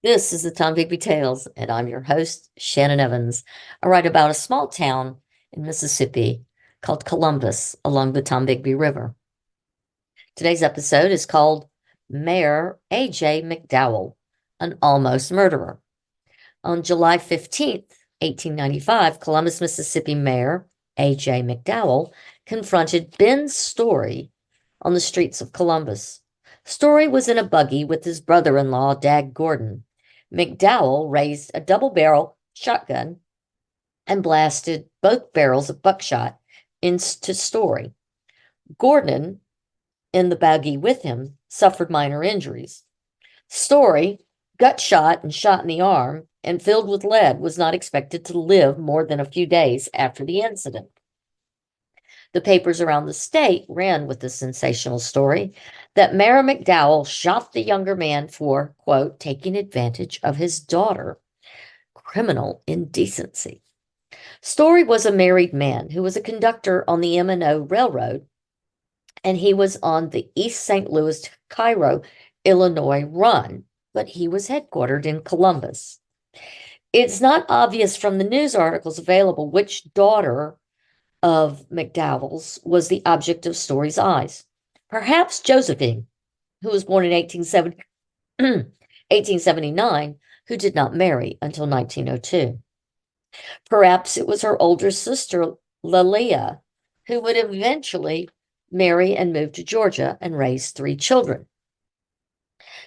This is the Tom Bigby Tales, and I'm your host, Shannon Evans. I write about a small town in Mississippi called Columbus along the Tombigbee River. Today's episode is called Mayor A.J. McDowell, an Almost Murderer. On July 15th, 1895, Columbus, Mississippi Mayor A.J. McDowell confronted Ben Story on the streets of Columbus. Story was in a buggy with his brother-in-law, Dag Gordon. McDowell raised a double-barrel shotgun and blasted both barrels of buckshot into Story. Gordon, in the buggy with him, suffered minor injuries. Story, gut shot and shot in the arm and filled with lead, was not expected to live more than a few days after the incident. The papers around the state ran with the sensational story that Mayor McDowell shot the younger man for, quote, taking advantage of his daughter. Criminal indecency. Story was a married man who was a conductor on the M&O Railroad, and he was on the East St. Louis to Cairo, Illinois run, but he was headquartered in Columbus. It's not obvious from the news articles available which daughter of McDowell's was the object of Story's eyes. Perhaps Josephine, who was born in 1879, who did not marry until 1902. Perhaps it was her older sister, Lelia, who would eventually marry and move to Georgia and raise 3 children.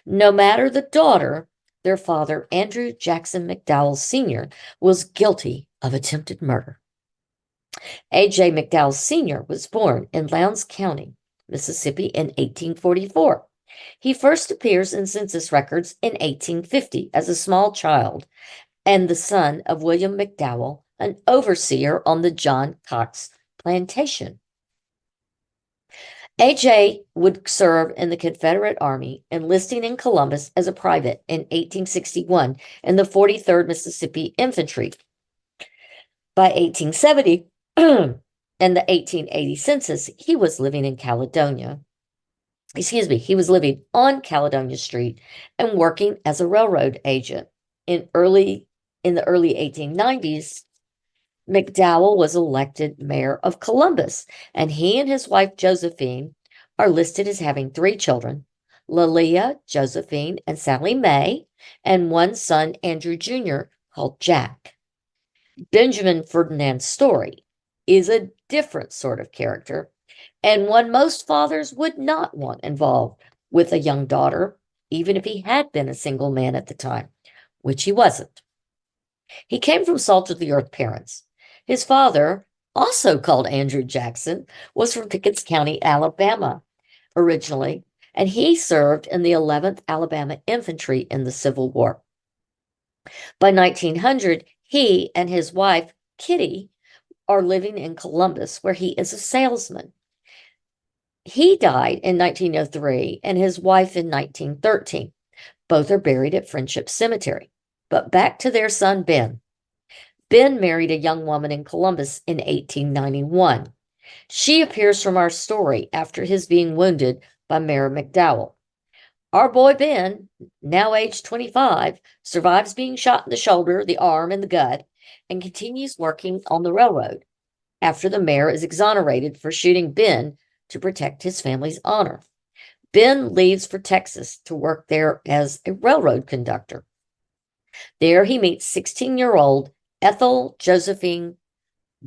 No matter the daughter, their father, Andrew Jackson McDowell Sr., was guilty of attempted murder. A.J. McDowell Sr. was born in Lowndes County, Mississippi in 1844. He first appears in census records in 1850 as a small child and the son of William McDowell, an overseer on the John Cox plantation. A.J. would serve in the Confederate Army, enlisting in Columbus as a private in 1861 in the 43rd Mississippi Infantry. By 1870, in the 1880 census, he was living in Caledonia. He was living on Caledonia Street and working as a railroad agent. In the early 1890s, McDowell was elected mayor of Columbus, and he and his wife Josephine are listed as having 3 children, Lelia, Josephine, and Sally Mae, and one son, Andrew Jr., called Jack. Benjamin Ferdinand Story is a different sort of character, and one most fathers would not want involved with a young daughter, even if he had been a single man at the time, which he wasn't. He came from salt-of-the-earth parents. His father, also called Andrew Jackson, was from Pickens County, Alabama, originally, and he served in the 11th Alabama Infantry in the Civil War. By 1900, he and his wife, Kitty, are living in Columbus, where he is a salesman. He died in 1903 and his wife in 1913. Both are buried at Friendship Cemetery. But back to their son, Ben. Ben married a young woman in Columbus in 1891. She appears from our story after his being wounded by Mayor McDowell. Our boy Ben, now aged 25, survives being shot in the shoulder, the arm, and the gut, and continues working on the railroad after the mayor is exonerated for shooting Ben to protect his family's honor. Ben leaves for Texas to work there as a railroad conductor. There he meets 16-year-old Ethel Josephine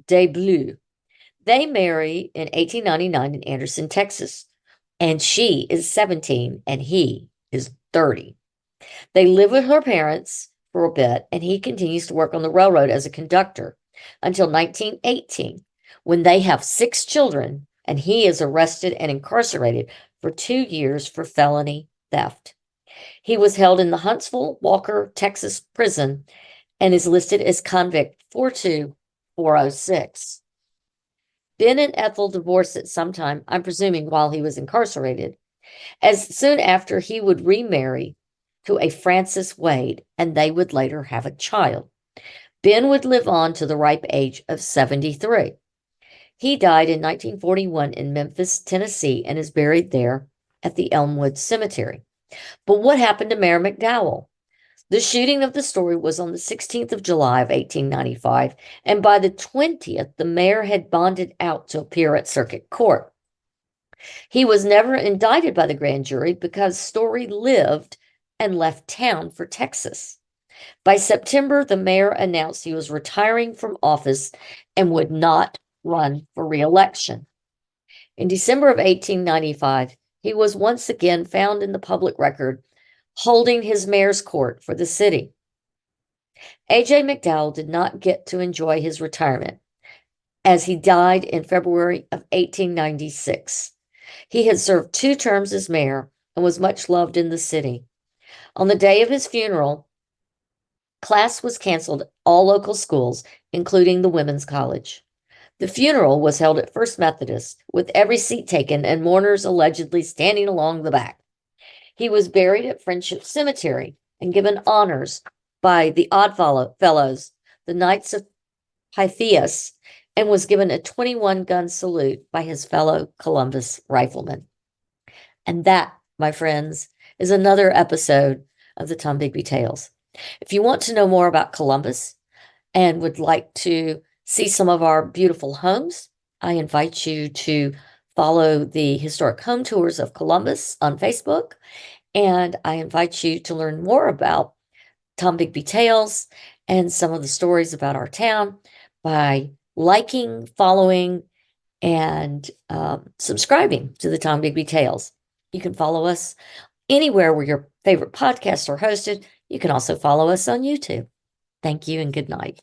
DeBlue. They marry in 1899 in Anderson, Texas, and she is 17 and he is 30. They live with her parents for a bit, and he continues to work on the railroad as a conductor until 1918, when they have 6 children, and he is arrested and incarcerated for 2 years for felony theft. He was held in the Huntsville, Walker, Texas prison and is listed as convict 42406. Ben and Ethel divorced at some time, I'm presuming while he was incarcerated. As soon after, he would remarry to a Frances Wade, and they would later have a child. Ben would live on to the ripe age of 73. He died in 1941 in Memphis, Tennessee, and is buried there at the Elmwood Cemetery. But what happened to Mayor McDowell? The shooting of the story was on the 16th of July of 1895, and by the 20th, the mayor had bonded out to appear at circuit court. He was never indicted by the grand jury because Story lived and left town for Texas. By September, the mayor announced he was retiring from office and would not run for re-election. In December of 1895, he was once again found in the public record holding his mayor's court for the city. A.J. McDowell did not get to enjoy his retirement as he died in February of 1896. He had served 2 terms as mayor and was much loved in the city. On the day of his funeral, class was canceled at all local schools, including the women's college. The funeral was held at First Methodist, with every seat taken and mourners allegedly standing along the back. He was buried at Friendship Cemetery and given honors by the Odd Fellows, the Knights of Pythias, and was given a 21-gun salute by his fellow Columbus riflemen. And that, my friends, is another episode of the Tombigbee Tales. If you want to know more about Columbus and would like to see some of our beautiful homes, I invite you to follow the Historic Home Tours of Columbus on Facebook, and I invite you to learn more about Tombigbee Tales and some of the stories about our town by liking, following, and subscribing to the Tombigbee Tales. You can follow us anywhere where your favorite podcasts are hosted. You can also follow us on YouTube. Thank you and good night.